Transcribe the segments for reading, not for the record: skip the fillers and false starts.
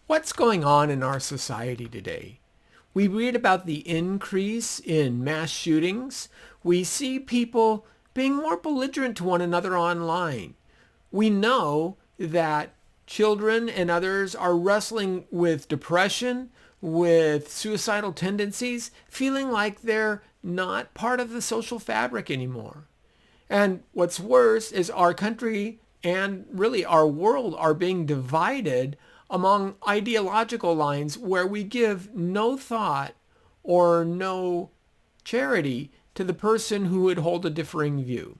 What's going on in our society today? We read about the increase in mass shootings. We see people being more belligerent to one another online. We know that children and others are wrestling with depression, with suicidal tendencies, feeling like they're not part of the social fabric anymore. And what's worse is our country and really our world are being divided among ideological lines where we give no thought or no charity to the person who would hold a differing view.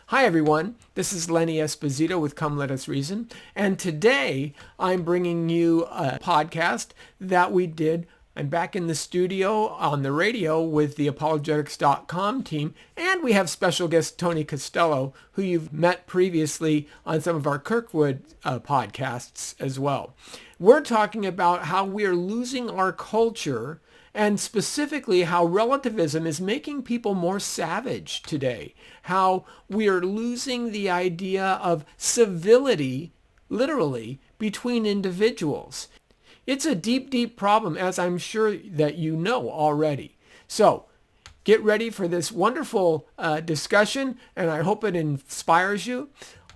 Hi everyone, this is Lenny Esposito with Come Let Us Reason, and today I'm bringing you a podcast that we did. I'm back in the studio on the radio with the apologetics.com team, and we have special guest Tony Costello, who you've met previously on some of our Kirkwood podcasts as well. We're talking about how we are losing our culture, and specifically how relativism is making people more savage today, how we are losing the idea of civility, literally, between individuals. It's a deep, deep problem, as I'm sure that you know already. So get ready for this wonderful discussion, and I hope it inspires you.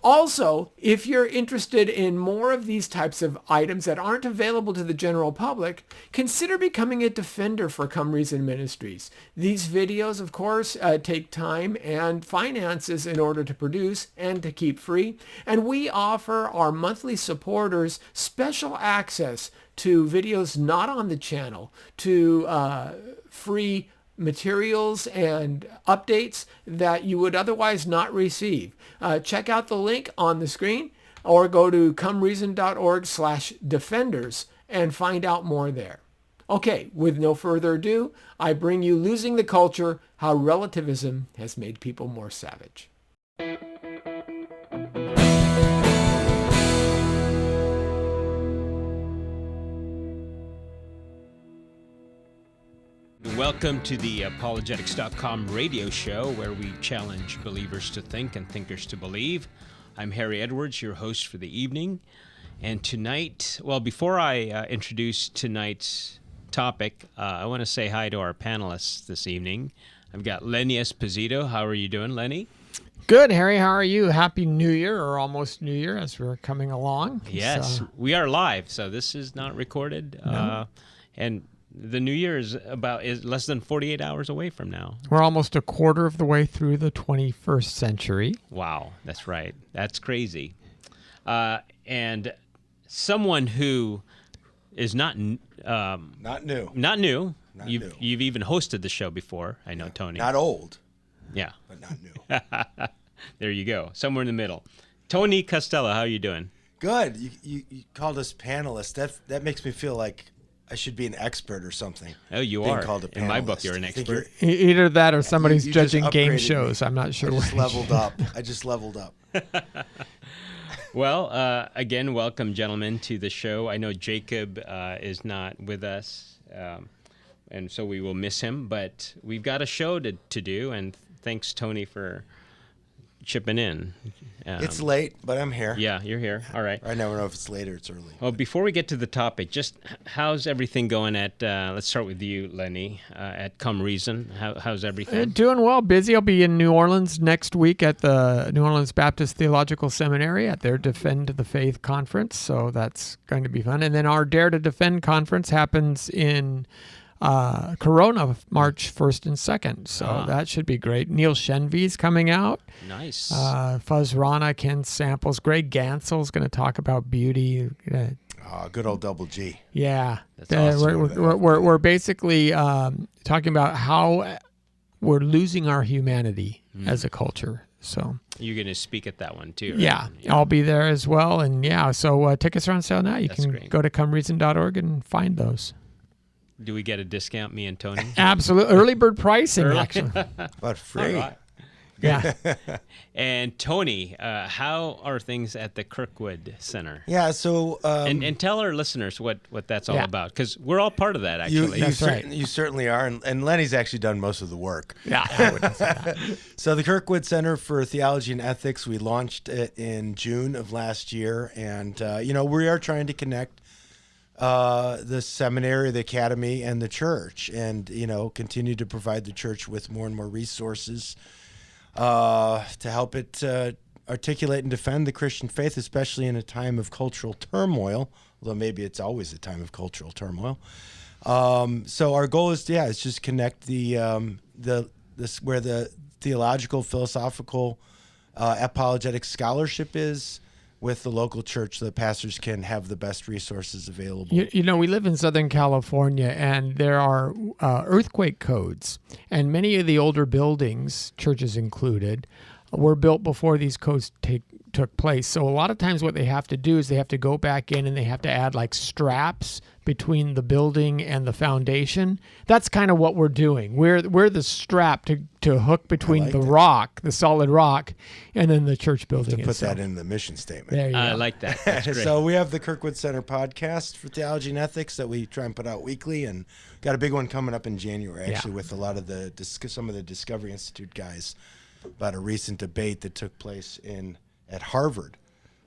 Also, if you're interested in more of these types of items that aren't available to the general public, consider becoming a defender for Come Reason Ministries. These videos, of course, take time and finances in order to produce and to keep free. And we offer our monthly supporters special access to videos not on the channel, to free materials and updates that you would otherwise not receive. Check out the link on the screen or go to comereason.org/defenders and find out more there. Okay, with no further ado, I bring you Losing the Culture, How Relativism Has Made People More Savage. Welcome to the apologetics.com radio show, where we challenge believers to think and thinkers to believe. I'm Harry Edwards, your host for the evening. And tonight, well, before I introduce tonight's topic, I want to say hi to our panelists this evening. I've got Lenny Esposito. How are you doing, Lenny? Good, Harry. How are you? Happy New Year, or almost New Year, as we're coming along. Yes, we are live, so this is not recorded. No. And the New Year is less than 48 hours away from now. We're almost a quarter of the way through the 21st century. Wow, that's right. That's crazy. And someone who is not new. You've even hosted the show before. I know, Tony. Not old. Yeah. But not new. There you go. Somewhere in the middle. Tony Costello, how are you doing? Good. You called us panelists. That makes me feel like I should be an expert or something. Oh, you being are. Called a panelist. In my book, you're an expert. Either that or somebody's you judging just game upgraded shows. me. I'm not sure. I just leveled up. I just leveled up. Well, again, welcome, gentlemen, to the show. I know Jacob is not with us, and so we will miss him. But we've got a show to do, and thanks, Tony, for chipping in. It's late, but I'm here. Yeah, you're here. All right. I never know if it's late or it's early. Well, before we get to the topic, just how's everything going at, let's start with you, Lenny, at Come Reason. How's everything? Doing well. Busy. I'll be in New Orleans next week at the New Orleans Baptist Theological Seminary at their Defend the Faith conference. So that's going to be fun. And then our Dare to Defend conference happens in Corona, March 1st and 2nd. So that should be great. Neil Shenvy's coming out. Nice. Fuzz Rana, Ken Samples. Greg Gansel's going to talk about beauty. Good old Double G. Yeah. That's awesome. We're basically talking about how we're losing our humanity as a culture. So you're going to speak at that one too, right? Yeah, I'll be there as well. And so tickets are on sale now. You That's can great. go to comereason.org and find those. Do we get a discount, me and Tony? Absolutely. Early bird pricing, actually. But free. All right. Yeah. And Tony, how are things at the Kirkwood Center? Yeah, so... and tell our listeners what that's all about, because we're all part of that, You actually. you certainly are, and Lenny's actually done most of the work. Yeah, I wouldn't say that. So the Kirkwood Center for Theology and Ethics, we launched it in June of last year, and we are trying to connect the seminary, the academy, and the church, and continue to provide the church with more and more resources to help it articulate and defend the Christian faith, especially in a time of cultural turmoil. Although maybe it's always a time of cultural turmoil. So our goal is just connect where the theological, philosophical, apologetic scholarship is with the local church, so that pastors can have the best resources available. We live in Southern California, and there are earthquake codes, and many of the older buildings, churches included, were built before these codes took place. So a lot of times what they have to do is they have to go back in and they have to add like straps between the building and the foundation. That's kind of what we're doing. We're the strap to hook between the rock, the solid rock, and then the church building Put itself. that in the mission statement. There you go. I like that. That's great. So we have the Kirkwood Center podcast for theology and ethics that we try and put out weekly, and got a big one coming up in January, actually, with a lot of some of the Discovery Institute guys about a recent debate that took place at Harvard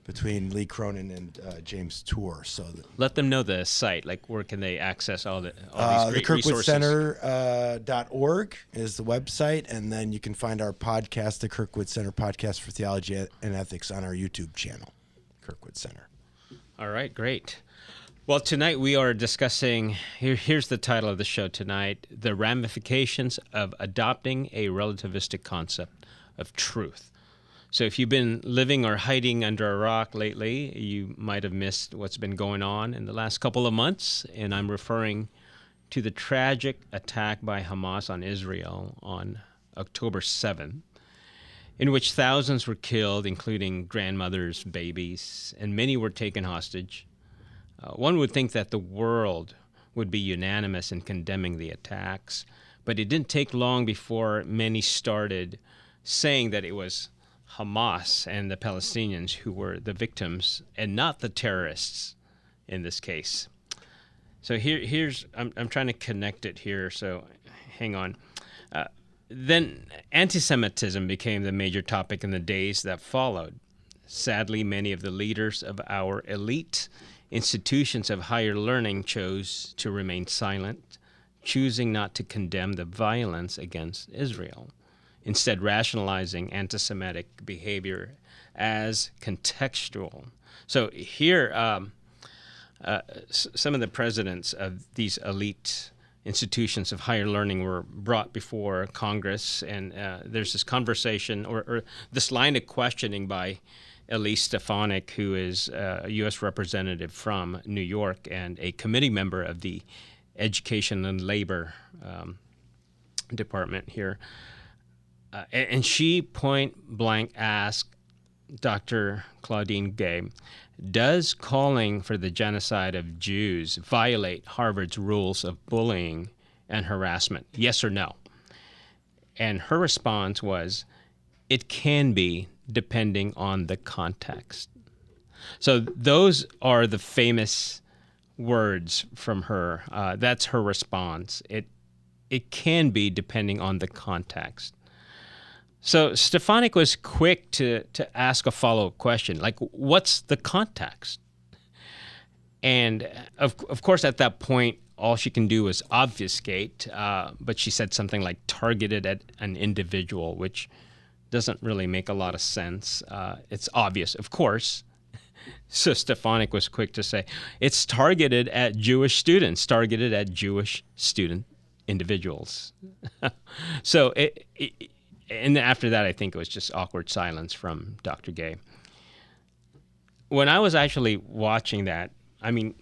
between Lee Cronin and James Tour. So let them know the site. Like, where can they access all these great resources? TheKirkwoodCenter.org is the website, and then you can find our podcast, the Kirkwood Center Podcast for Theology and Ethics, on our YouTube channel, Kirkwood Center. All right, great. Well, tonight we are discussing, here's the title of the show tonight, The Ramifications of Adopting a Relativistic Concept of Truth. So if you've been living or hiding under a rock lately, you might have missed what's been going on in the last couple of months, and I'm referring to the tragic attack by Hamas on Israel on October 7th, in which thousands were killed, including grandmothers, babies, and many were taken hostage. One would think that the world would be unanimous in condemning the attacks, but it didn't take long before many started saying that it was Hamas and the Palestinians who were the victims and not the terrorists in this case. So I'm trying to connect it here, so hang on. Then anti-Semitism became the major topic in the days that followed. Sadly, many of the leaders of our elite institutions of higher learning chose to remain silent, choosing not to condemn the violence against Israel, instead rationalizing anti-Semitic behavior as contextual. So here, some of the presidents of these elite institutions of higher learning were brought before Congress, and there's this conversation or this line of questioning by Elise Stefanik, who is a U.S. representative from New York and a committee member of the Education and Labor Department here. And she point blank asked Dr. Claudine Gay, does calling for the genocide of Jews violate Harvard's rules of bullying and harassment? Yes or no? And her response was, it can be, depending on the context. So those are the famous words from her. That's her response. It can be, depending on the context. So Stefanik was quick to ask a follow-up question, like, what's the context? And of course, at that point, all she can do is obfuscate, but she said something like targeted at an individual, which doesn't really make a lot of sense. It's obvious, of course. So Stefanik was quick to say, it's targeted at Jewish students, targeted at Jewish student individuals. So and after that, I think it was just awkward silence from Dr. Gay. When I was actually watching that, I mean,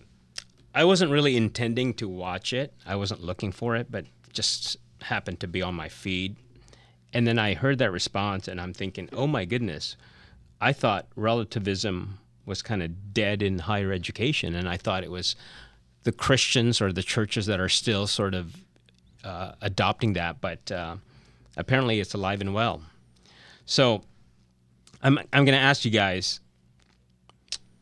I wasn't really intending to watch it. I wasn't looking for it, but it just happened to be on my feed. And then I heard that response, and I'm thinking, oh my goodness, I thought relativism was kind of dead in higher education, and I thought it was the Christians or the churches that are still sort of adopting that, but apparently it's alive and well. So I'm going to ask you guys,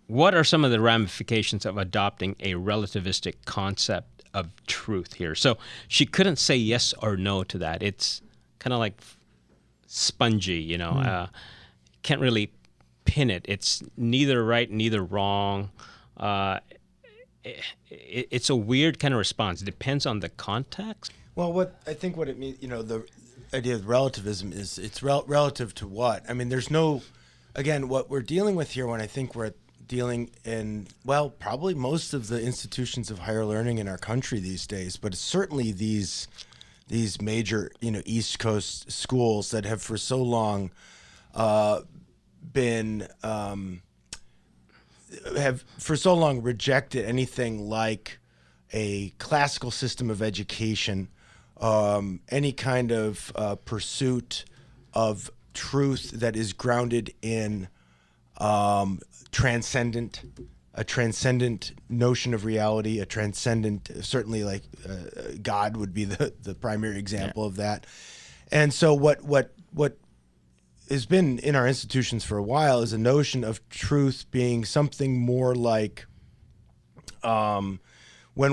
what are some of the ramifications of adopting a relativistic concept of truth here? So she couldn't say yes or no to that. It's kind of like spongy, you know. Can't really pin it. It's neither right, neither wrong. it's a weird kind of response. It depends on the context. Well, what it means, the idea of relativism is it's relative to what? I mean, there's no, again, what we're dealing with here when I think we're dealing in, well, probably most of the institutions of higher learning in our country these days, but it's certainly these major, East Coast schools that have for so long have for so long rejected anything like a classical system of education, any kind of pursuit of truth that is grounded in a transcendent notion of reality, a transcendent, certainly like God would be the primary example of that. And so what has been in our institutions for a while is a notion of truth being something more like, when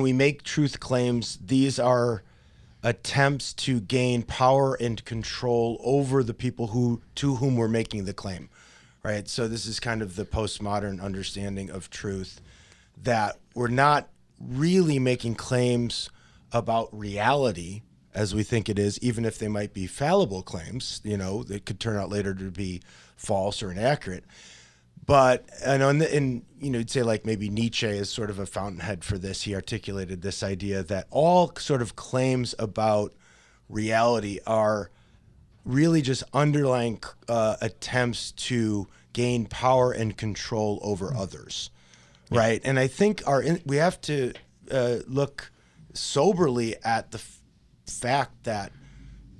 we make truth claims, these are attempts to gain power and control over the people to whom we're making the claim, right? So this is kind of the postmodern understanding of truth, that we're not really making claims about reality as we think it is, even if they might be fallible claims, that could turn out later to be false or inaccurate. But, you'd say like maybe Nietzsche is sort of a fountainhead for this. He articulated this idea that all sort of claims about reality are really just underlying attempts to gain power and control over others, right? And I think we have to look soberly at the fact that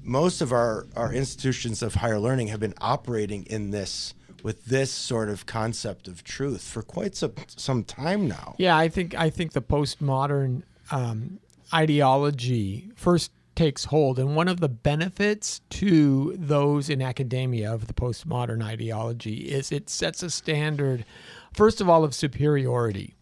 most of our institutions of higher learning have been operating with this sort of concept of truth for quite some time now. Yeah, I think the postmodern ideology first takes hold, and one of the benefits to those in academia of the postmodern ideology is it sets a standard, first of all, of superiority,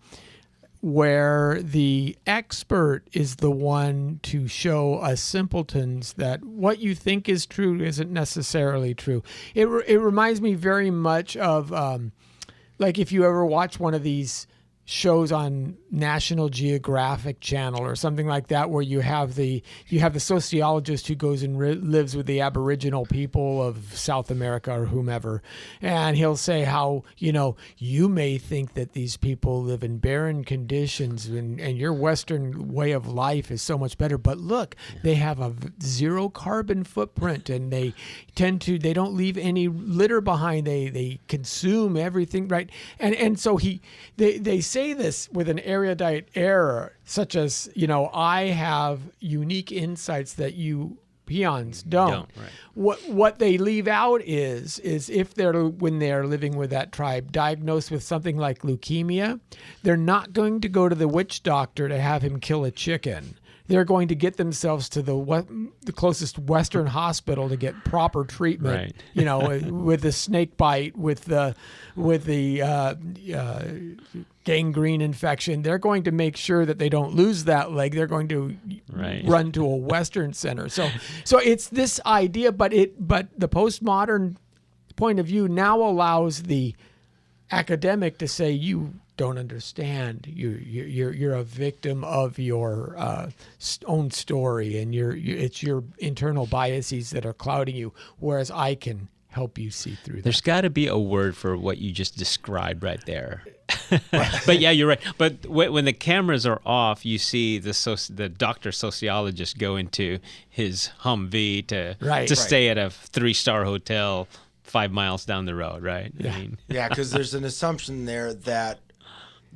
where the expert is the one to show us simpletons that what you think is true isn't necessarily true. It reminds me very much of like if you ever watch one of these shows on National Geographic Channel or something like that, where you have the sociologist who goes and lives with the Aboriginal people of South America or whomever, and he'll say how you may think that these people live in barren conditions and your Western way of life is so much better, but look, they have a zero carbon footprint and they don't leave any litter behind. They consume everything, right? And so they say this with an erudite error, such as, I have unique insights that you peons don't. Right. What they leave out is if when they're living with that tribe diagnosed with something like leukemia, they're not going to go to the witch doctor to have him kill a chicken. They're going to get themselves to the closest Western hospital to get proper treatment. Right. With the snake bite, with the gangrene infection. They're going to make sure that they don't lose that leg. They're going to run to a Western center. So it's this idea, but the postmodern point of view now allows the academic to say, you don't understand. You're a victim of your own story, and it's your internal biases that are clouding you, whereas I can help you see through that. There's got to be a word for what you just described right there. But yeah, you're right. But when the cameras are off, you see the doctor sociologist go into his Humvee to stay at a 3-star hotel 5 miles down the road, right? Yeah. Because there's an assumption there that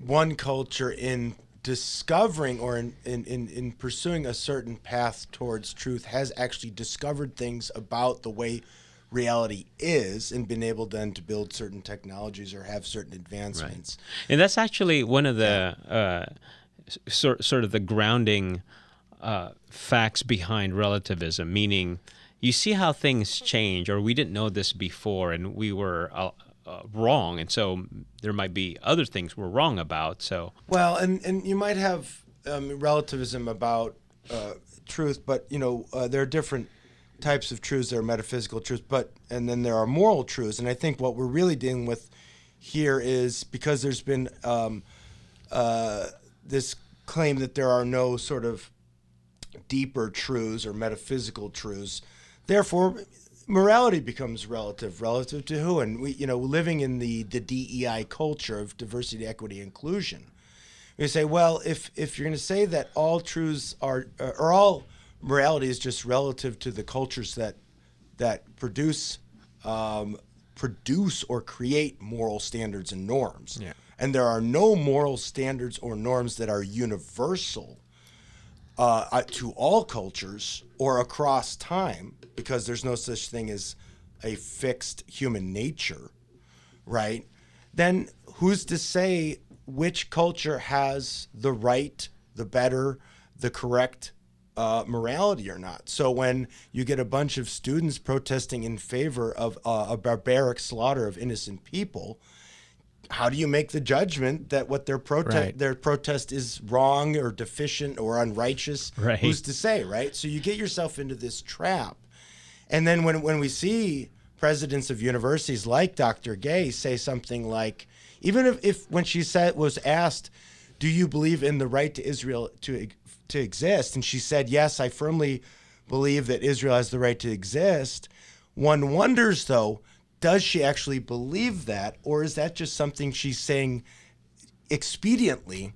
one culture in discovering or in pursuing a certain path towards truth has actually discovered things about the way reality is and been able then to build certain technologies or have certain advancements. Right. And that's actually one of the sort of the grounding facts behind relativism, meaning you see how things change, or we didn't know this before and we were wrong, and so there might be other things we're wrong about. So and you might have relativism about truth, but there are different types of truths. There are metaphysical truths, and then there are moral truths. And I think what we're really dealing with here is, because there's been this claim that there are no sort of deeper truths or metaphysical truths. Therefore, morality becomes relative to who? And we, living in the DEI culture of diversity, equity, inclusion, we say, well, if you're going to say that all truths are, or all morality is just relative to the cultures that produce or create moral standards and norms, and there are no moral standards or norms that are universal to all cultures or across time, because there's no such thing as a fixed human nature, right? Then who's to say which culture has the right, the better, the correct morality or not? So when you get a bunch of students protesting in favor of a barbaric slaughter of innocent people, how do you make the judgment that what their protest is wrong or deficient or unrighteous? Right. Who's to say, right? So you get yourself into this trap. And then when we see presidents of universities like Dr. Gay say something like, even if when she was asked, do you believe in the right to Israel to exist? And she said, yes, I firmly believe that Israel has the right to exist. One wonders, though, does she actually believe that, or is that just something she's saying expediently,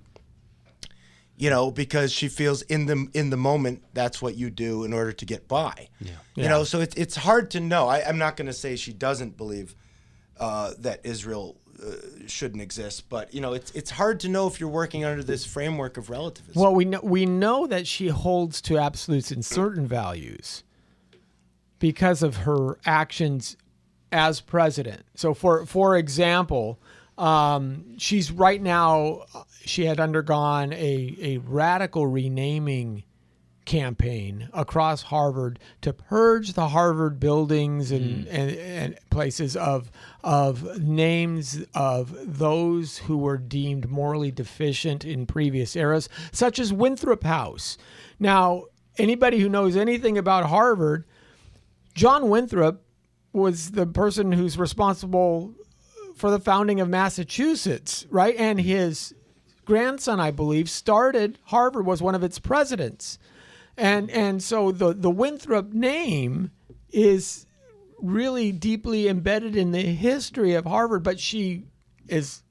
because she feels in the moment that's what you do in order to get by. So it's hard to know. I'm not going to say she doesn't believe that Israel shouldn't exist, but it's hard to know if you're working under this framework of relativism. Well, we know that she holds to absolutes and certain values because of her actions as president. So for example, she's right now, she had undergone a radical renaming campaign across Harvard to purge the Harvard buildings and places of names of those who were deemed morally deficient in previous eras, such as Winthrop House. Now, anybody who knows anything about Harvard, John Winthrop was the person who's responsible for the founding of Massachusetts, right? And his grandson, I believe, started Harvard, was one of its presidents. And so the Winthrop name is really deeply embedded in the history of Harvard, but she is,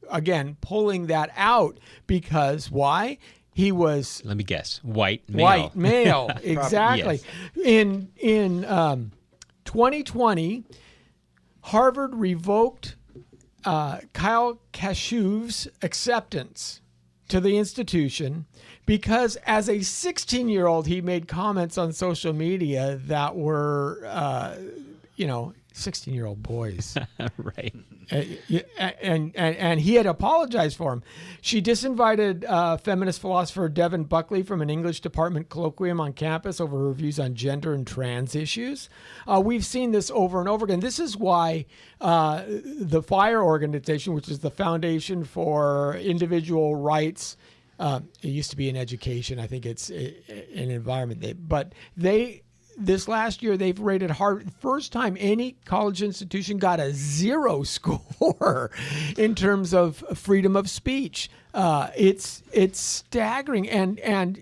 again, pulling that out because why? He was... Let me guess. White male. White male, exactly. Yes. In 2020, Harvard revoked Kyle Kashuv's acceptance to the institution because as a 16-year-old, he made comments on social media that were, 16-year-old boys. Right. And he had apologized for him. She disinvited feminist philosopher Devin Buckley from an English department colloquium on campus over her views on gender and trans issues. We've seen this over and over again. This is why the FIRE organization, which is the Foundation for Individual Rights, it used to be in education. I think it's an environment. This last year, they've rated Harvard, first time any college institution got a 0 score in terms of freedom of speech. It's staggering. And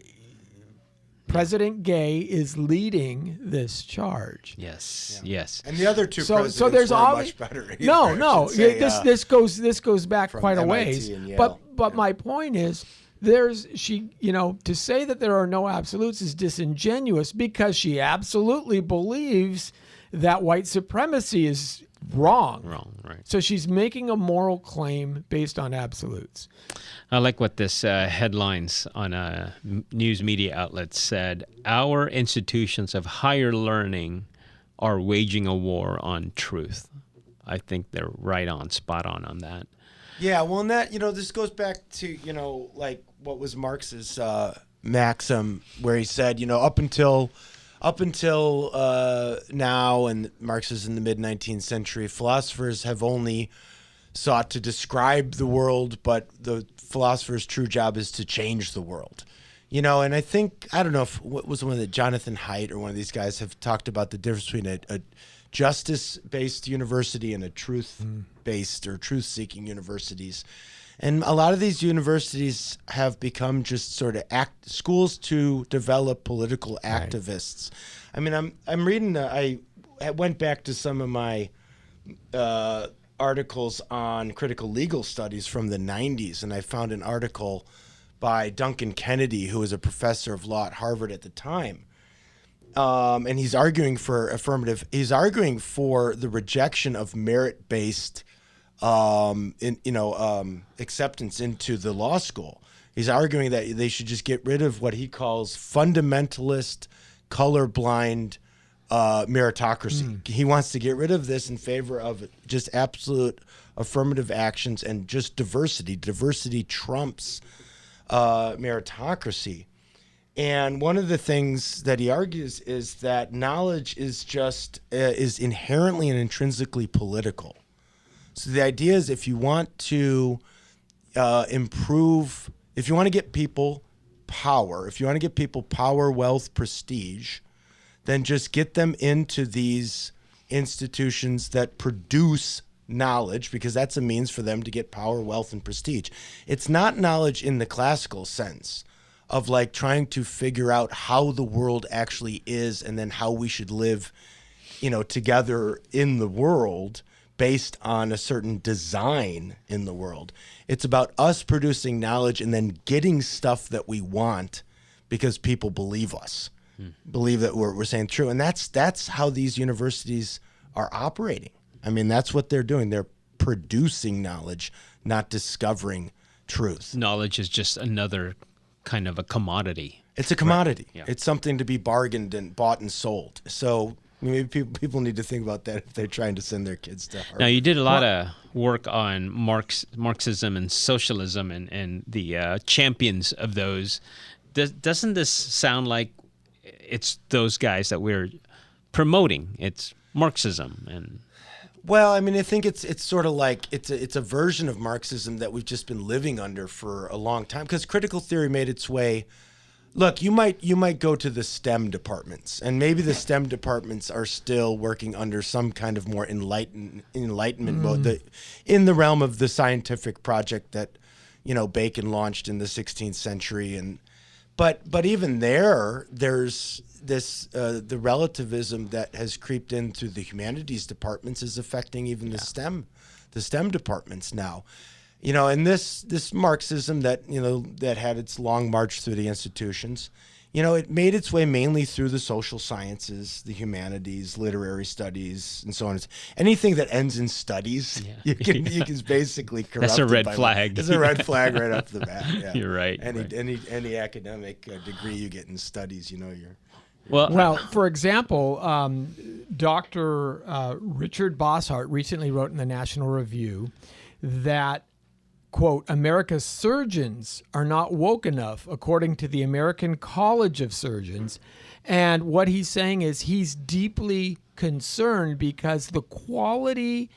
President Gay is leading this charge. Yes, yes. And the other two presidents there's were much better. No. This goes back quite a ways. But my point is, to say that there are no absolutes is disingenuous because she absolutely believes that white supremacy is wrong. Wrong, right. So she's making a moral claim based on absolutes. I like what this headlines on a news media outlet said. Our institutions of higher learning are waging a war on truth. I think they're spot on that. Yeah, well, and that, this goes back to, like what was Marx's maxim where he said, up until now, and Marx is in the mid-19th century, philosophers have only sought to describe the world, but the philosopher's true job is to change the world. And I think, I don't know if what was one that Jonathan Haidt or one of these guys have talked about the difference between a justice-based university and a truth-based or truth-seeking universities. And a lot of these universities have become just sort of schools to develop political activists. I mean, I'm reading. I went back to some of my articles on critical legal studies from the 90s, and I found an article by Duncan Kennedy, who was a professor of law at Harvard at the time. And he's arguing for he's arguing for the rejection of merit-based acceptance into the law school. He's arguing that they should just get rid of what he calls fundamentalist, colorblind meritocracy. He wants to get rid of this in favor of just absolute affirmative actions and just diversity. Diversity trumps meritocracy. And one of the things that he argues is that knowledge is inherently and intrinsically political. So the idea is, if you want to improve, if you want to get people power, wealth, prestige, then just get them into these institutions that produce knowledge, because that's a means for them to get power, wealth, and prestige. It's not knowledge in the classical sense of like trying to figure out how the world actually is and then how we should live, together in the world based on a certain design in the world. It's about us producing knowledge and then getting stuff that we want because people believe us, believe that we're saying true. And that's how these universities are operating. I mean, that's what they're doing. They're producing knowledge, not discovering truth. Knowledge is just another kind of a commodity. It's a commodity. Right. Yeah. It's something to be bargained and bought and sold. So maybe people need to think about that if they're trying to send their kids to Harvard. Now, you did a lot of work on Marxism and socialism and the champions of those. Doesn't this sound like it's those guys that we're promoting? It's Marxism and... Well, I mean, I think it's sort of like it's a version of Marxism that we've just been living under for a long time, because critical theory made its way. Look, you might go to the STEM departments, and maybe the STEM departments are still working under some kind of more enlightenment mode, in the realm of the scientific project that Bacon launched in the 16th century, but even there's this the relativism that has creeped in through the humanities departments is affecting even the STEM departments now. And this Marxism that that had its long march through the institutions, it made its way mainly through the social sciences, the humanities, literary studies, and so on. Anything that ends in studies, you can basically corrupt. That's a red flag. It's a red flag right off the bat. Yeah. You're right. Any academic degree you get in studies, you're. Well, for example, Dr. Richard Bosshart recently wrote in the National Review that, quote, America's surgeons are not woke enough, according to the American College of Surgeons. And what he's saying is he's deeply concerned because the quality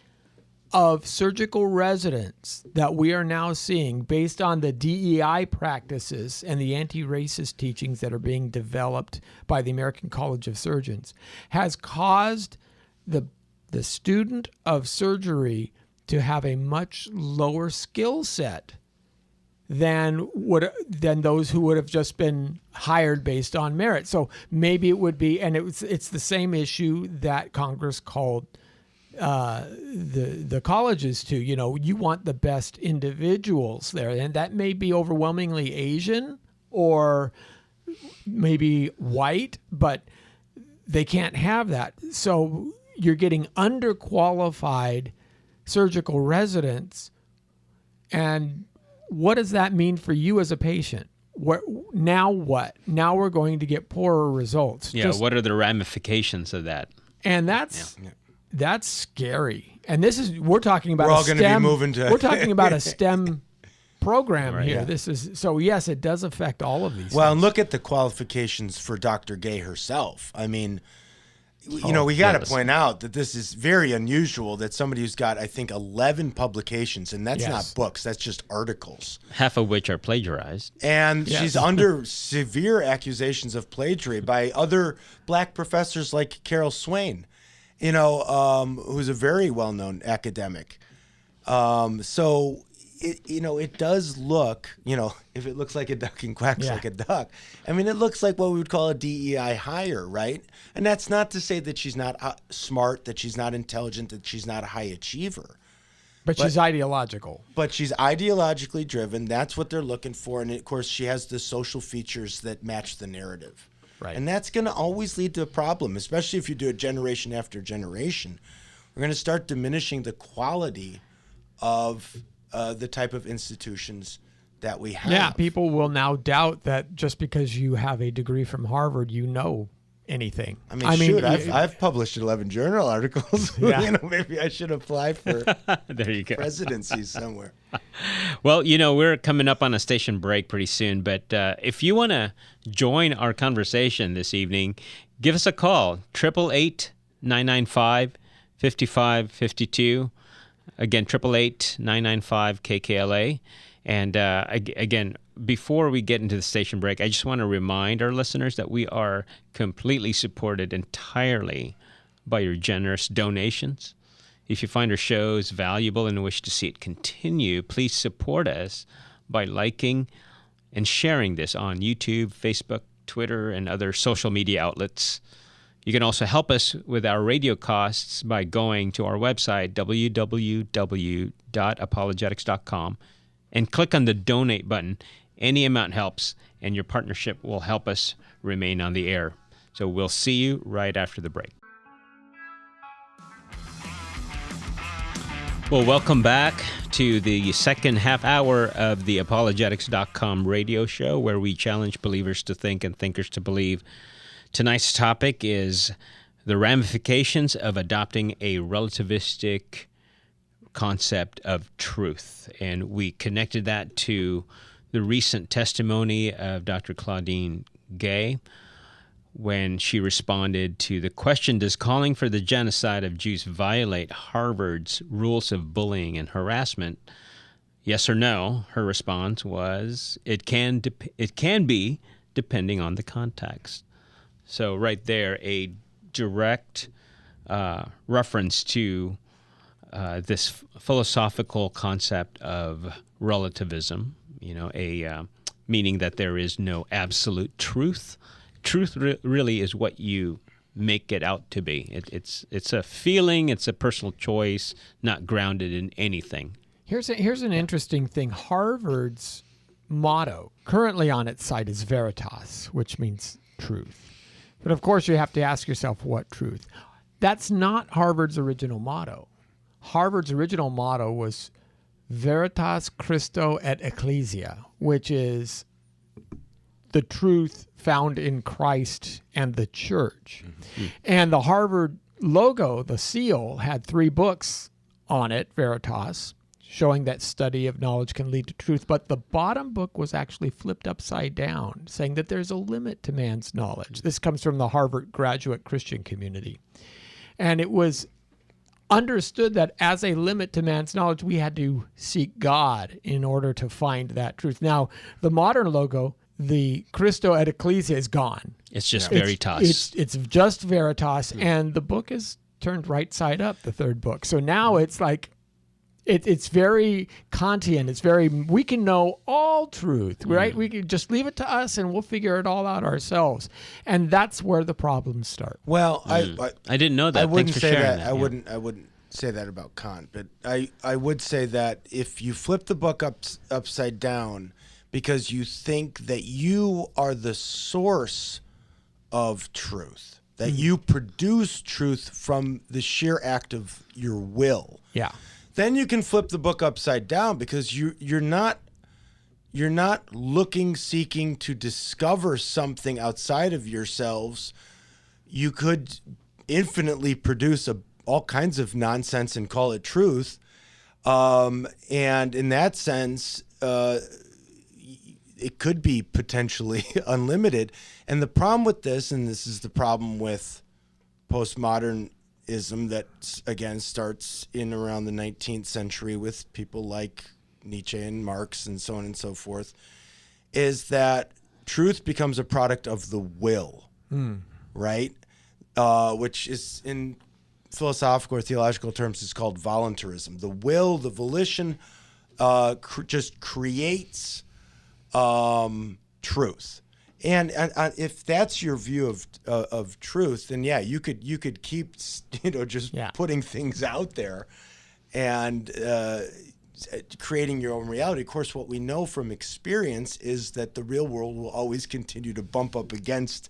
of surgical residents that we are now seeing, based on the DEI practices and the anti-racist teachings that are being developed by the American College of Surgeons, has caused the student of surgery to have a much lower skill set than those who would have just been hired based on merit. So maybe it would be, and it's the same issue that Congress called the colleges to. You want the best individuals there, and that may be overwhelmingly Asian or maybe white, but they can't have that. So you're getting underqualified surgical residents, and what does that mean for you as a patient? Now what? Now we're going to get poorer results. What are the ramifications of that? And that's scary. And we're talking about we're all going to be moving to. We're talking about a STEM program here. Yeah. This is so. Yes, it does affect all of these. Well, things. and look at the qualifications for Dr. Gay herself. I mean, we got to point out that this is very unusual. That somebody who's got, I think, 11 publications, and that's not books. That's just articles, half of which are plagiarized. And she's under severe accusations of plagiarism by other black professors like Carol Swain, who's a very well-known academic. So, it does look, if it looks like a duck and quacks Yeah. like a duck, I mean, it looks like what we would call a DEI hire, right? And that's not to say that she's not smart, that she's not intelligent, that she's not a high achiever. But she's ideological. But she's ideologically driven. That's what they're looking for. And, of course, she has the social features that match the narrative. Right. And that's going to always lead to a problem, especially if you do it generation after generation. We're going to start diminishing the quality of the type of institutions that we have. Yeah, people will now doubt that just because you have a degree from Harvard, you know anything. I mean, I've published 11 journal articles. Yeah. Maybe I should apply for There you go. presidency somewhere. Well, we're coming up on a station break pretty soon, but if you want to join our conversation this evening, give us a call, 888-995-5552. Again, 888-995-KKLA. And again, before we get into the station break, I just want to remind our listeners that we are completely supported entirely by your generous donations. If you find our shows valuable and wish to see it continue, please support us by liking and sharing this on YouTube, Facebook, Twitter, and other social media outlets. You can also help us with our radio costs by going to our website, www.apologetics.com, and click on the donate button. Any amount helps, and your partnership will help us remain on the air. So we'll see you right after the break. Well, welcome back to the second half hour of the apologetics.com radio show, where we challenge believers to think and thinkers to believe. Tonight's topic is the ramifications of adopting a relativistic concept of truth. And we connected that to the recent testimony of Dr. Claudine Gay when she responded to the question, does calling for the genocide of Jews violate Harvard's rules of bullying and harassment? Yes or no? Her response was, it can be, depending on the context. So right there, a direct reference to this philosophical concept of relativism, meaning that there is no absolute truth. Truth really is what you make it out to be. It's a feeling, it's a personal choice, not grounded in anything. Here's an interesting thing. Harvard's motto currently on its site is veritas, which means truth. But of course, you have to ask yourself, what truth? That's not Harvard's original motto. Harvard's original motto was Veritas Christo et Ecclesia, which is the truth found in Christ and the church. Mm-hmm. And the Harvard logo, the seal, had 3 books on it, Veritas, showing that study of knowledge can lead to truth. But the bottom book was actually flipped upside down, saying that there's a limit to man's knowledge. This comes from the Harvard graduate Christian community. And it was understood that as a limit to man's knowledge, we had to seek God in order to find that truth. Now, the modern logo, the Christo et Ecclesia, is gone. It's just Veritas. It's just Veritas, and the book is turned right side up, the 3rd book. So now it's like, it's very Kantian. It's very, we can know all truth, right? We can just leave it to us and we'll figure it all out ourselves. And that's where the problems start. Well, I didn't know that. I wouldn't Thanks for say sharing that. that. I wouldn't say that about Kant, but I would say that if you flip the book upside down because you think that you are the source of truth, that you produce truth from the sheer act of your will. Yeah. Then you can flip the book upside down because you're not seeking to discover something outside of yourselves. You could infinitely produce all kinds of nonsense and call it truth. And in that sense, it could be potentially unlimited. And the problem with this, and this is the problem with postmodernism that, again, starts in around the 19th century with people like Nietzsche and Marx and so on and so forth, is that truth becomes a product of the will, right? Which is, in philosophical or theological terms, is called voluntarism. The will, the volition just creates truth. And if that's your view of truth, then yeah, you could keep just putting things out there and creating your own reality. Of course, what we know from experience is that the real world will always continue to bump up against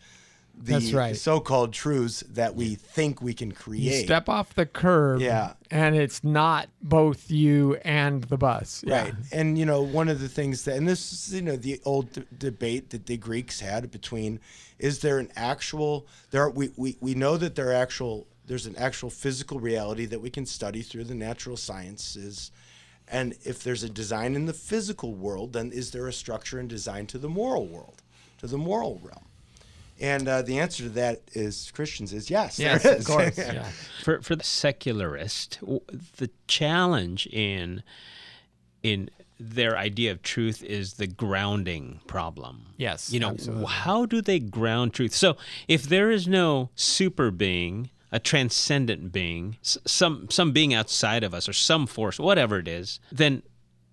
the so-called truths that we think we can create. You step off the curb, and it's not both you and the bus. Right. And, one of the things that, and this is, the old debate that the Greeks had between, is there an actual, we know that there's an actual physical reality that we can study through the natural sciences. And if there's a design in the physical world, then is there a structure and design to the moral world, to the moral realm? And the answer to that is Christians is yes. Yes, there is. Of course. Yeah. For the secularist, the challenge in their idea of truth is the grounding problem. Yes, absolutely. How do they ground truth? So if there is no super being, a transcendent being, some being outside of us or some force, whatever it is, then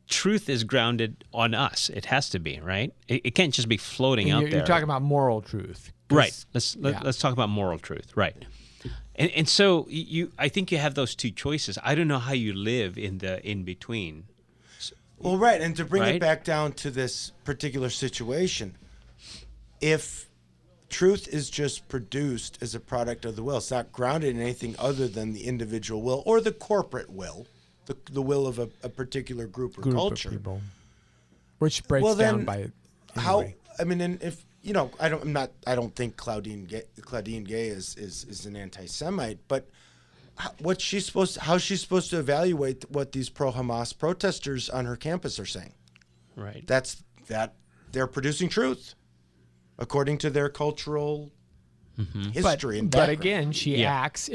truth is grounded on us. It has to be, right? It can't just be floating out there. You're talking about moral truth. Right. Let's talk about moral truth. Right. And so I think you have those two choices. I don't know how you live in the in between. Well, right. And to bring it back down to this particular situation, if truth is just produced as a product of the will, it's not grounded in anything other than the individual will or the corporate will, the will of a particular group or culture. Of people, which breaks down by how. Anyway. I mean, and if I don't think Claudine Gay is an anti-Semite, but how's she supposed to evaluate what these pro-Hamas protesters on her campus are saying? Right. That they're producing truth according to their cultural history and background. But again, she acts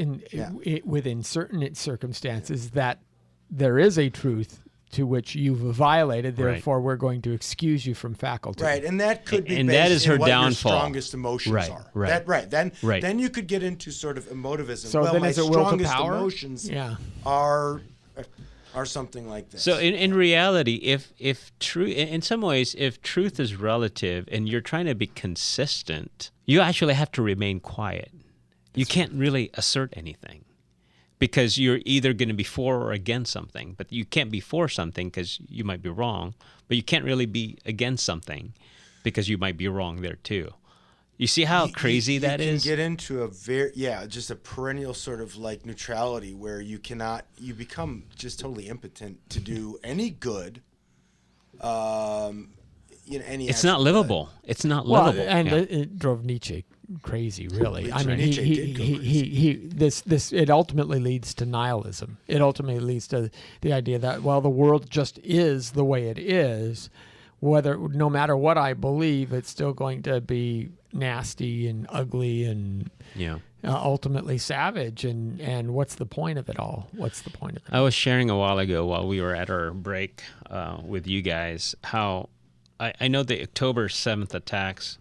within certain circumstances that there is a truth to which you've violated, therefore we're going to excuse you from faculty. Right, and that could be and based that is her in what downfall. Your strongest emotions are. Right. Then you could get into sort of emotivism. So well, then my is it will to strongest power? Emotions are something like this. So in reality, if truth, in some ways, if truth is relative and you're trying to be consistent, you actually have to remain quiet. You can't really assert anything, because you're either going to be for or against something. But you can't be for something because you might be wrong, but you can't really be against something because you might be wrong there too. You see how crazy that is? You can get into just a perennial sort of like neutrality where you become just totally impotent to do any good. It's not livable. It's not livable. And it drove Nietzsche crazy, really. I mean, it ultimately leads to nihilism. It ultimately leads to the idea that, the world just is the way it is. No matter what I believe, it's still going to be nasty and ugly and ultimately savage. And what's the point of it all? What's the point of it? I was sharing a while ago while we were at our break with you guys how I know the October 7th attacks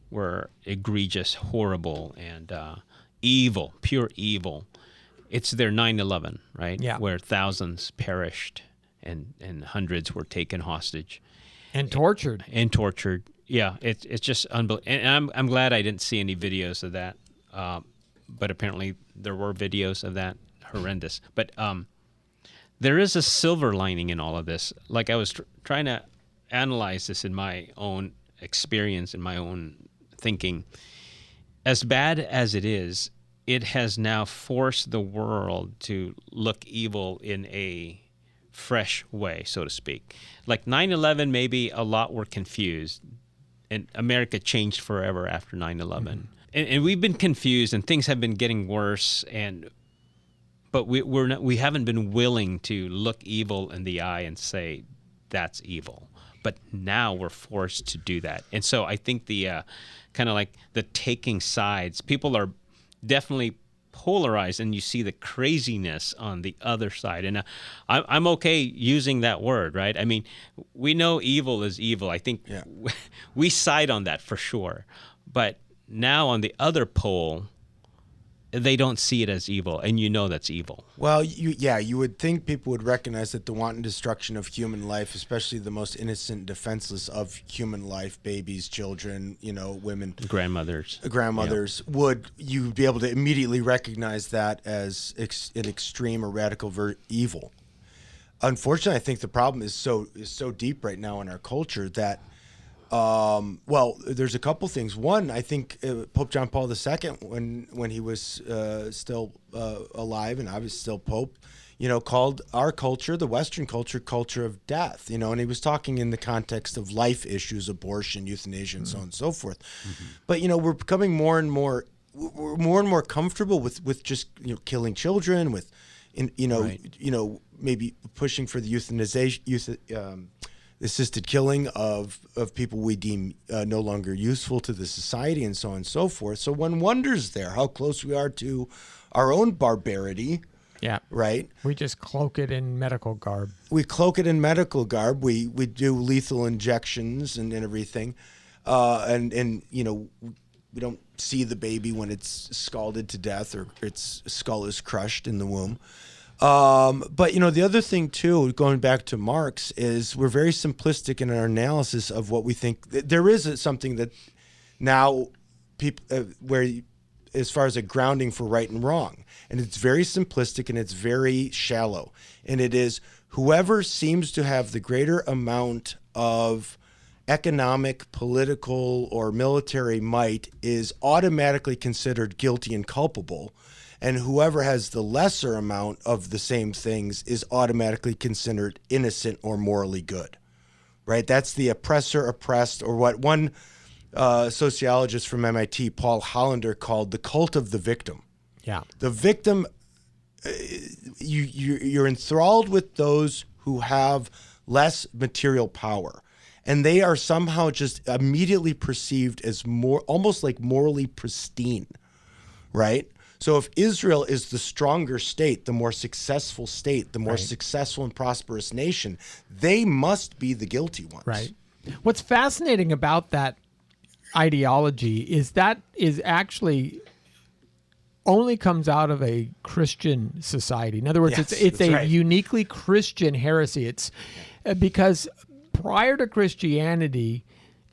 were egregious, horrible, and evil, pure evil. It's their 9/11, right? Yeah. Where thousands perished and hundreds were taken hostage. And tortured. Yeah, it's just unbelievable. And I'm glad I didn't see any videos of that. But apparently there were videos of that. Horrendous. But there is a silver lining in all of this. Like I was trying to analyze this in my own experience, in my own thinking. As bad as it is, it has now forced the world to look evil in a fresh way, so to speak. Like 9/11, maybe a lot were confused, and America changed forever after 9/11. And we've been confused, and things have been getting worse, but we haven't been willing to look evil in the eye and say that's evil. But now we're forced to do that. And so I think the kind of like the taking sides, people are definitely polarized, and you see the craziness on the other side. And I'm okay using that word, right? I mean, we know evil is evil. I think we side on that for sure. But now on the other pole, they don't see it as evil, and you know that's evil. Well, you would think people would recognize that the wanton destruction of human life, especially the most innocent, defenseless of human life, babies, children, women, Grandmothers, would you be able to immediately recognize that as an extreme or radical evil? Unfortunately, I think the problem is so deep right now in our culture that. There's a couple things. One, I think Pope John Paul II, when he was still alive and obviously still Pope, called our culture, the Western culture of death, and he was talking in the context of life issues, abortion, euthanasia, and so on and so forth. Mm-hmm. But, we're becoming more and more comfortable with just, killing children, with, maybe pushing for the assisted killing of people we deem no longer useful to the society, and so on and so forth. So one wonders there how close we are to our own barbarity. Yeah. Right? We just cloak it in medical garb. We cloak it in medical garb. We do lethal injections and everything. And we don't see the baby when it's scalded to death or its skull is crushed in the womb. But the other thing too, going back to Marx, is we're very simplistic in our analysis of what we think. There is something that now people as far as a grounding for right and wrong, and it's very simplistic and it's very shallow. And it is whoever seems to have the greater amount of economic, political, or military might is automatically considered guilty and culpable. And whoever has the lesser amount of the same things is automatically considered innocent or morally good, right? That's the oppressor oppressed, or what one sociologist from MIT, Paul Hollander, called the cult of the victim. Yeah. The victim, you're enthralled with those who have less material power, and they are somehow just immediately perceived as almost like morally pristine, right? So if Israel is the stronger state, the more successful state, the more successful and prosperous nation, they must be the guilty ones. Right. What's fascinating about that ideology is that is actually only comes out of a Christian society. In other words, it's a uniquely Christian heresy. It's because prior to Christianity,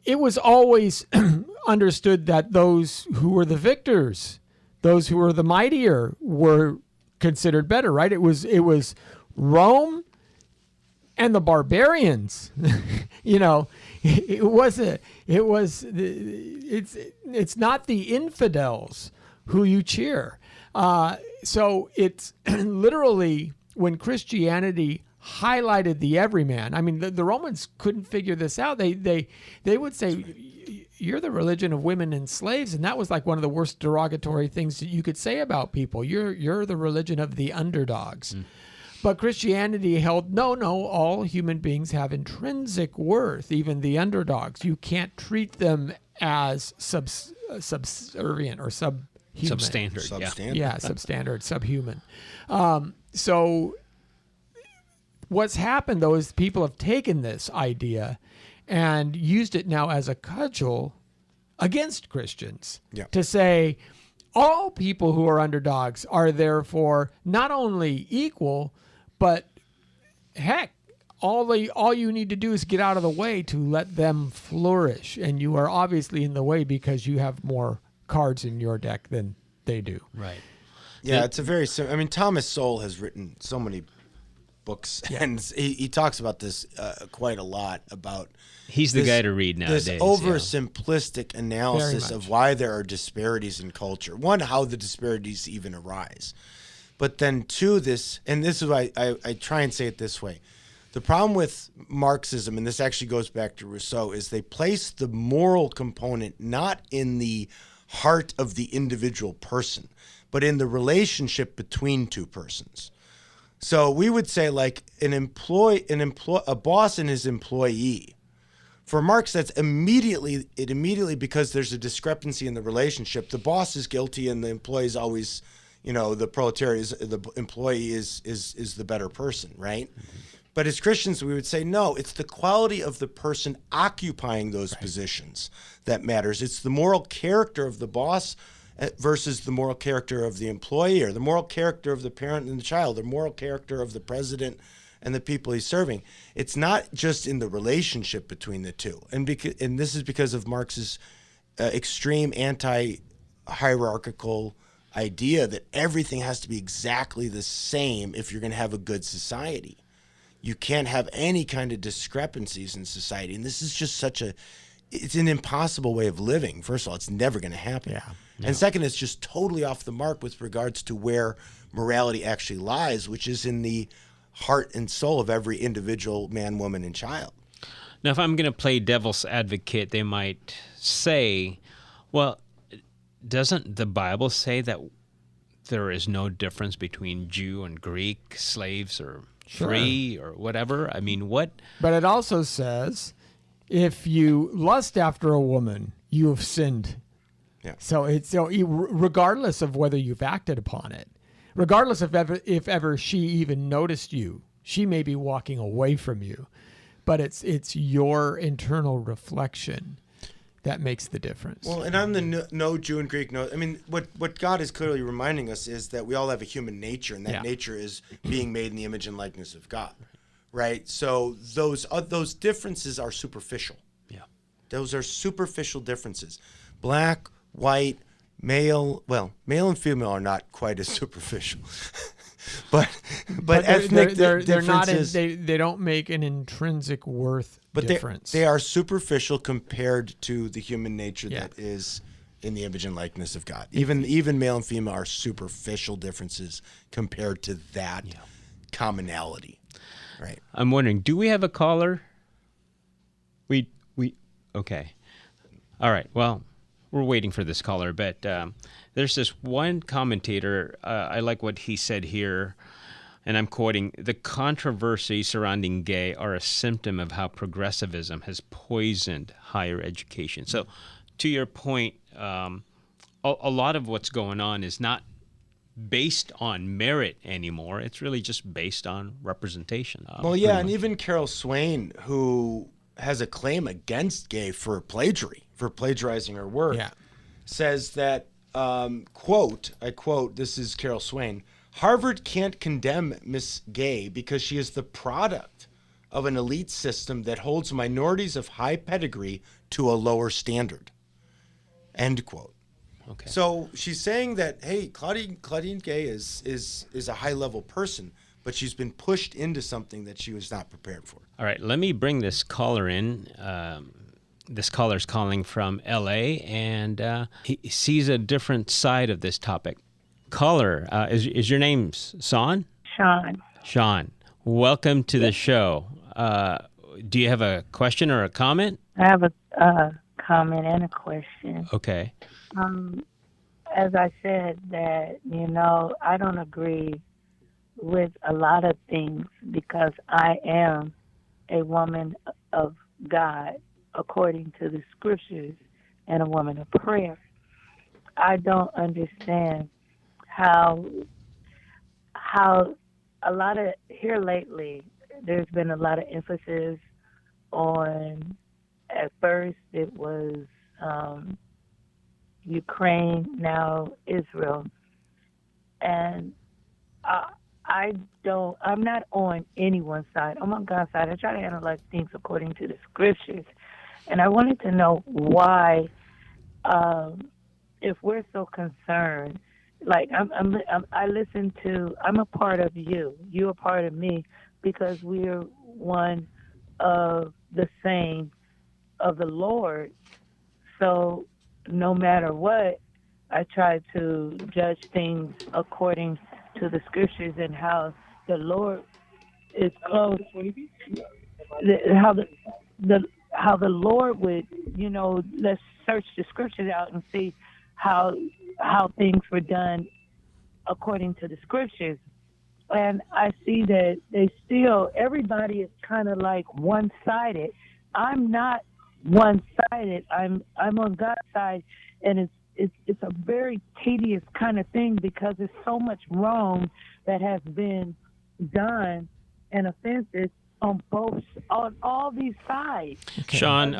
it was always understood that those who were the victors, those who were the mightier, were considered better, right? It was Rome and the barbarians. It's not the infidels who you cheer. So it's literally when Christianity highlighted the everyman. I mean, the Romans couldn't figure this out. They would say, you're the religion of women and slaves, and that was like one of the worst derogatory things that you could say about people. You're the religion of the underdogs. But Christianity held, no, all human beings have intrinsic worth, even the underdogs. You can't treat them as subservient or subhuman. Substandard. Yeah, substandard, subhuman. So what's happened, though, is people have taken this idea and used it now as a cudgel against Christians to say all people who are underdogs are therefore not only equal, but heck, all you need to do is get out of the way to let them flourish. And you are obviously in the way because you have more cards in your deck than they do. Right. Yeah, it's a very I mean, Thomas Sowell has written so many books, and he talks about this quite a lot about. He's the guy to read nowadays. This oversimplistic analysis of why there are disparities in culture. One, how the disparities even arise. But then two, and this is why I try and say it this way. The problem with Marxism, and this actually goes back to Rousseau, is they place the moral component not in the heart of the individual person, but in the relationship between two persons. So we would say like a boss and his employee. For Marx, that's immediately because there's a discrepancy in the relationship. The boss is guilty and the employee is always, the proletariat the employee is the better person, right? Mm-hmm. But as Christians, we would say, no, it's the quality of the person occupying those positions that matters. It's the moral character of the boss versus the moral character of the employee, or the moral character of the parent and the child, the moral character of the president and the people he's serving. It's not just in the relationship between the two. And this is because of Marx's extreme anti-hierarchical idea that everything has to be exactly the same if you're going to have a good society. You can't have any kind of discrepancies in society. And this is just it's an impossible way of living. First of all, it's never going to happen. Yeah. And second, it's just totally off the mark with regards to where morality actually lies, which is in the heart and soul of every individual man, woman, and child. Now, if I'm going to play devil's advocate, they might say, well, doesn't the Bible say that there is no difference between Jew and Greek, slaves or free or whatever? I mean, what? But it also says, if you lust after a woman, you have sinned. Yeah. So regardless of whether you've acted upon it, regardless of if ever she even noticed you, she may be walking away from you, but it's your internal reflection that makes the difference. Well, and on the no Jew and Greek, no. I mean, what God is clearly reminding us is that we all have a human nature, and that nature is being made in the image and likeness of God, right? So those differences are superficial. Yeah, those are superficial differences. Black, white, male. Well, male and female are not quite as superficial, but ethnic they're not. They don't make an intrinsic worth difference. They are superficial compared to the human nature that is in the image and likeness of God. Even male and female are superficial differences compared to that commonality. Right. I'm wondering, do we have a caller? We okay. All right. Well, we're waiting for this caller, but there's this one commentator. I like what he said here, and I'm quoting: "The controversy surrounding gay are a symptom of how progressivism has poisoned higher education." So, to your point, a lot of what's going on is not based on merit anymore. It's really just based on representation. And even Carol Swain, who has a claim against gay for plagiarizing her work, says that, quote, I quote, this is Carol Swain, "Harvard can't condemn Miss Gay because she is the product of an elite system that holds minorities of high pedigree to a lower standard." End quote. Okay. So she's saying that, hey, Claudine Gay is a high-level person, but she's been pushed into something that she was not prepared for. All right, let me bring this caller in. This caller's calling from L.A., and he sees a different side of this topic. Caller, is your name Son? Sean. Sean, welcome to the show. Do you have a question or a comment? I have a comment and a question. Okay. As I said, that, I don't agree with a lot of things because I am a woman of God according to the scriptures and a woman of prayer. I don't understand how a lot of, here lately, there's been a lot of emphasis on, at first it was Ukraine, now Israel. And I'm not on anyone's side. I'm on God's side. I try to analyze things according to the scriptures. And I wanted to know why, if we're so concerned, like I listen to, I'm a part of you. You're a part of me because we're one of the same of the Lord. So no matter what, I try to judge things according to the scriptures and how the Lord is close. How the Lord would, let's search the scriptures out and see how things were done according to the scriptures. And I see that everybody is kind of like one-sided. I'm not one-sided. I'm on God's side, and it's a very tedious kind of thing because there's so much wrong that has been done and offenses on all these sides. Okay. Sean,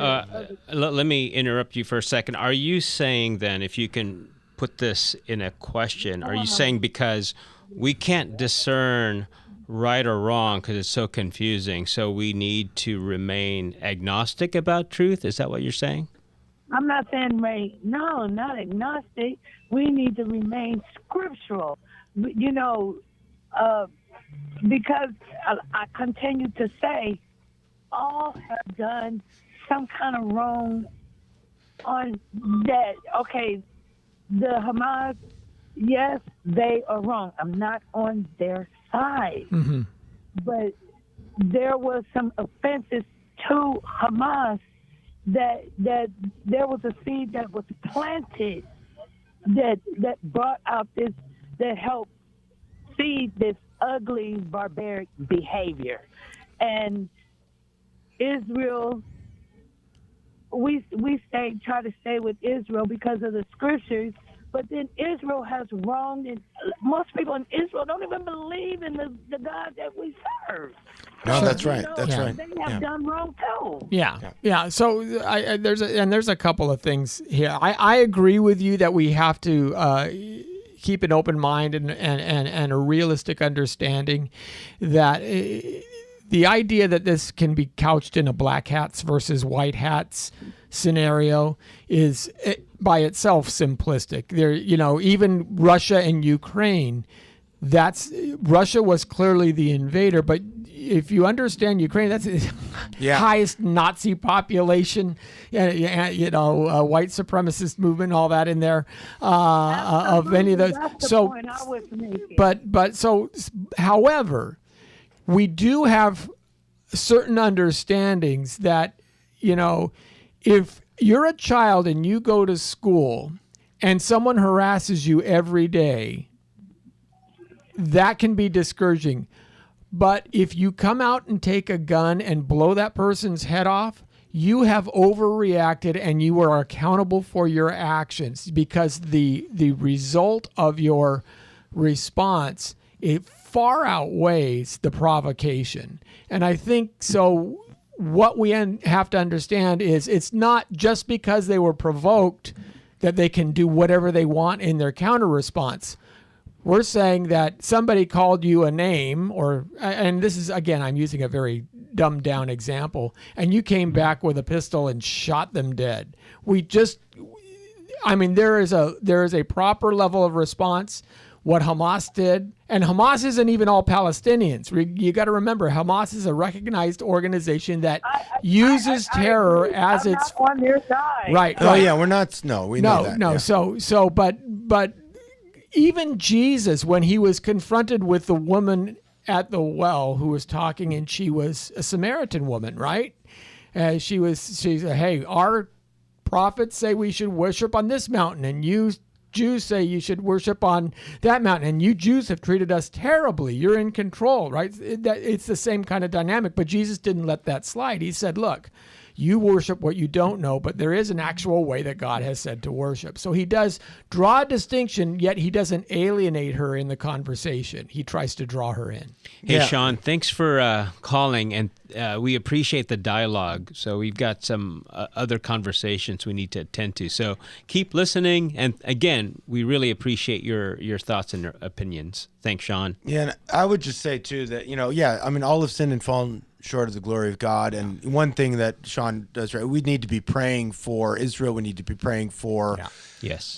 let me interrupt you for a second. Are you saying then, if you can put this in a question. Are you saying because we can't discern right or wrong because it's so confusing, so we need to remain agnostic about truth? Is that what you're saying? I'm not saying no, not agnostic. We need to remain scriptural, because I continue to say all have done some kind of wrong on that. Okay, the Hamas, yes, they are wrong. I'm not on their side. Mm-hmm. But there was some offenses to Hamas that there was a seed that was planted that brought out this, that helped feed this ugly, barbaric behavior. And Israel, we try to stay with Israel because of the scriptures, but then Israel has wronged, and most people in Israel don't even believe in the God that we serve. No, that's right. They right. have done wrong too. Yeah. So there's a couple of things here. I agree with you that we have to keep an open mind and a realistic understanding that the idea that this can be couched in a black hats versus white hats scenario is by itself simplistic. There, even Russia and Ukraine, Russia was clearly the invader, but if you understand Ukraine, that's the highest Nazi population, white supremacist movement, all that in there, of any of those. That's the point I was making. However, we do have certain understandings that, if you're a child and you go to school and someone harasses you every day, that can be discouraging. But if you come out and take a gun and blow that person's head off, you have overreacted and you are accountable for your actions, because the result of your response, it far outweighs the provocation. And I think so. What we have to understand is it's not just because they were provoked that they can do whatever they want in their counter response. We're saying that somebody called you a name, and this is, again, I'm using a very dumbed down example, and you came back with a pistol and shot them dead. There is a proper level of response. What Hamas did, and Hamas isn't even all Palestinians. You got to remember, Hamas is a recognized organization that uses terror as I'm its not on their side. right. Oh yeah, we're not. No, we know that. No. Yeah. But even Jesus, when he was confronted with the woman at the well who was talking, and she was a Samaritan woman, right? She said, "Hey, our prophets say we should worship on this mountain, and you Jews say you should worship on that mountain, and you Jews have treated us terribly. You're in control," right? It's the same kind of dynamic, but Jesus didn't let that slide. He said, look, you worship what you don't know, but there is an actual way that God has said to worship. So he does draw a distinction, yet he doesn't alienate her in the conversation. He tries to draw her in. Hey, Sean, thanks for calling, and we appreciate the dialogue. So we've got some other conversations we need to attend to. So keep listening, and again, we really appreciate your thoughts and your opinions. Thanks, Sean. Yeah, and I would just say, too, that, all have sinned and fallen short of the glory of God. And one thing that Sean does right, we need to be praying for Israel. We need to be praying for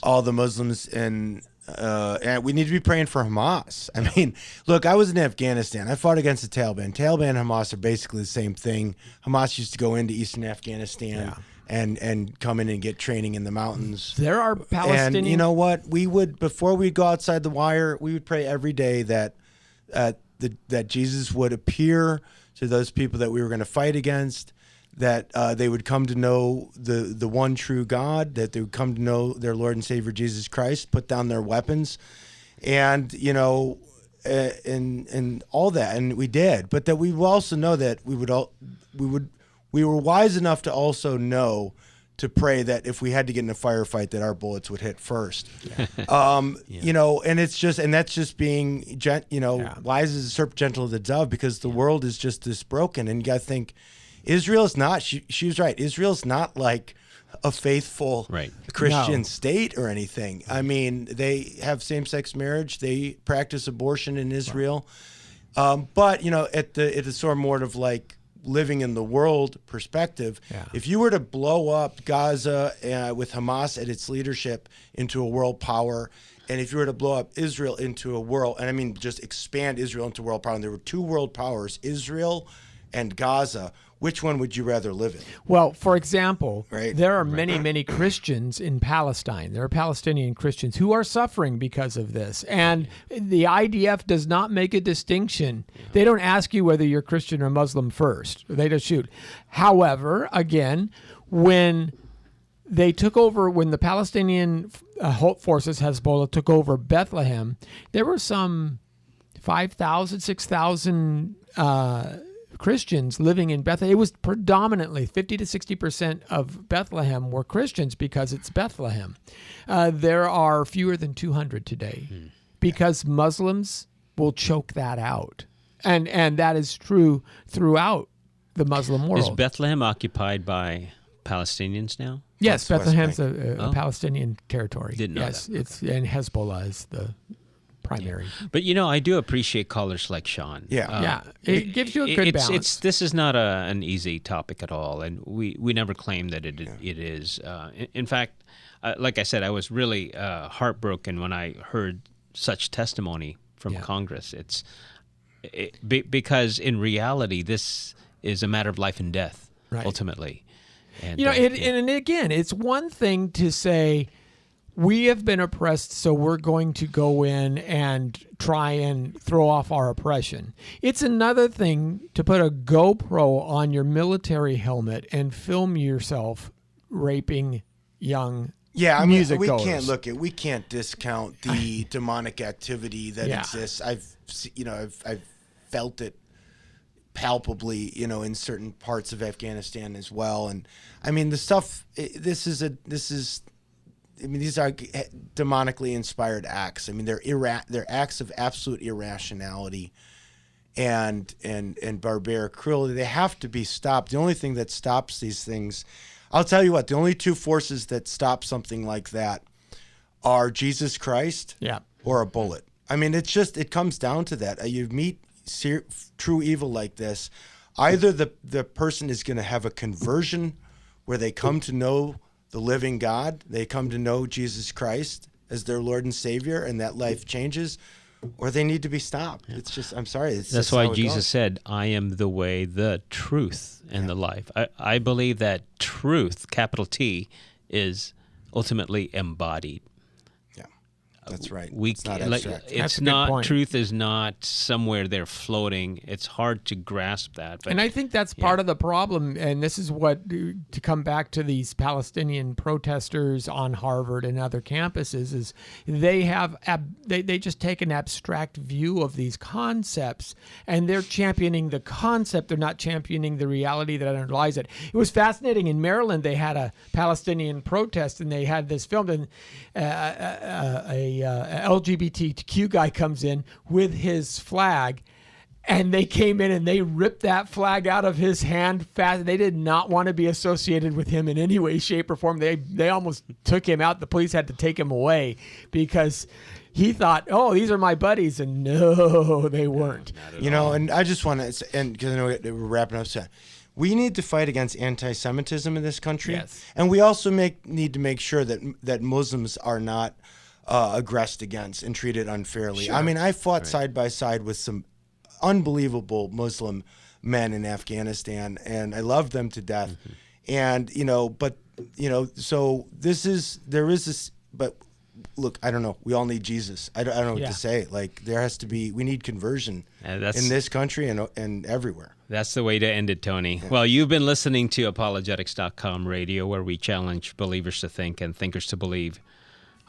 all the Muslims, and we need to be praying for Hamas. I mean, look, I was in Afghanistan. I fought against the Taliban. Taliban and Hamas are basically the same thing. Hamas used to go into eastern Afghanistan and come in and get training in the mountains. There are Palestinians. And you know what? We would, before we go outside the wire, we would pray every day that that Jesus would appear to those people that we were going to fight against, that they would come to know the one true God, that they would come to know their Lord and Savior Jesus Christ, put down their weapons, and and all that, and we did. But that we will also know that we were wise enough to also know to pray that if we had to get in a firefight, that our bullets would hit first. And that's just being, wise as a serpent, gentle as a dove, because the world is just this broken. And you got to think, Israel is not, she was right, Israel's not like a faithful Right. Christian No. state or anything. I mean, they have same-sex marriage. They practice abortion in Israel. But, at the sort of more of like living in the world perspective, Yeah. if you were to blow up Gaza with Hamas at its leadership into a world power, and if you were to blow up Israel into a world, and I mean just expand Israel into world power, and there were two world powers, Israel and Gaza, which one would you rather live in? Well, for example, Right. there are many Christians in Palestine. There are Palestinian Christians who are suffering because of this. And the IDF does not make a distinction. They don't ask you whether you're Christian or Muslim first. They just shoot. However, again, when they took over, when the Palestinian forces, Hezbollah, took over Bethlehem, there were some 5,000, 6,000 Christians living in Bethlehem. It was predominantly 50 to 60% of Bethlehem were Christians because it's Bethlehem. There are fewer than 200 today because Muslims will choke that out. And that is true throughout the Muslim world. Is Bethlehem occupied by Palestinians now? Yes, That's West Bethlehem's Bank. a Palestinian territory. Didn't know yes, that. it's and Hezbollah is the primary. But I do appreciate callers like Sean. Yeah. It gives you a good balance. This is not an easy topic at all, and we never claim that it is. In fact, like I said, I was really heartbroken when I heard such testimony from Congress. Because in reality, this is a matter of life and death, Right. ultimately. And, And again, it's one thing to say, we have been oppressed, so we're going to go in and try and throw off our oppression. It's another thing to put a GoPro on your military helmet and film yourself raping young music goers. We can't discount the demonic activity that Yeah. exists. I've felt it palpably, in certain parts of Afghanistan as well. And I mean, the stuff, these are demonically inspired acts. I mean, they're acts of absolute irrationality and barbaric cruelty. They have to be stopped. The only thing that stops these things, I'll tell you what, the only two forces that stop something like that are Jesus Christ or a bullet. I mean, it comes down to that. You meet true evil like this, either the person is going to have a conversion where they come to know the living God, they come to know Jesus Christ as their Lord and Savior, and that life changes, or they need to be stopped. It's just, I'm sorry. That's why Jesus said, I am the way, the truth, and the life. I believe that truth, capital T, is ultimately embodied. That's right. It's not abstract. That's a good point. Truth is not somewhere there floating. It's hard to grasp that. But And I think that's part of the problem. And this is what, to come back to these Palestinian protesters on Harvard and other campuses, is they have they just take an abstract view of these concepts, and they're championing the concept. They're not championing the reality that underlies it. It was fascinating. In Maryland, they had a Palestinian protest, and they had this filmed, and a LGBTQ guy comes in with his flag, and they came in and they ripped that flag out of his hand fast. They did not want to be associated with him in any way, shape, or form. They almost took him out. The police had to take him away because he thought, oh, these are my buddies, and no, they weren't. And I just want to, and because I know we're wrapping up soon. We need to fight against anti-Semitism in this country, Yes. and we also need to make sure that Muslims are not aggressed against and treated unfairly. Sure. I mean, I fought side by side with some unbelievable Muslim men in Afghanistan, and I loved them to death. And so there is this. But look, I don't know. We all need Jesus. I don't know what to say. Like, we need conversion in this country and everywhere. That's the way to end it, Tony. Yeah. Well, you've been listening to Apologetics.com radio, where we challenge believers to think and thinkers to believe.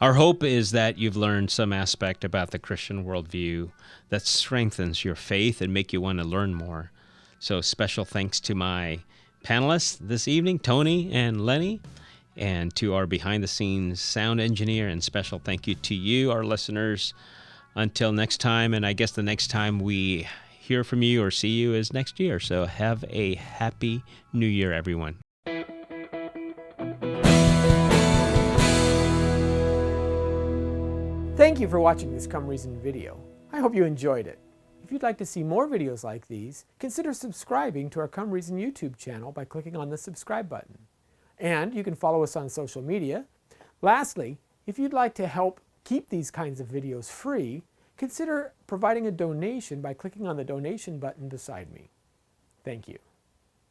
Our hope is that you've learned some aspect about the Christian worldview that strengthens your faith and make you want to learn more. So special thanks to my panelists this evening, Tony and Lenny, and to our behind-the-scenes sound engineer, and special thank you to you, our listeners. Until next time, and I guess the next time we hear from you or see you is next year. So have a happy new year, everyone. Thank you for watching this Come Reason video. I hope you enjoyed it. If you'd like to see more videos like these, consider subscribing to our Come Reason YouTube channel by clicking on the subscribe button. And you can follow us on social media. Lastly, if you'd like to help keep these kinds of videos free, consider providing a donation by clicking on the donation button beside me. Thank you.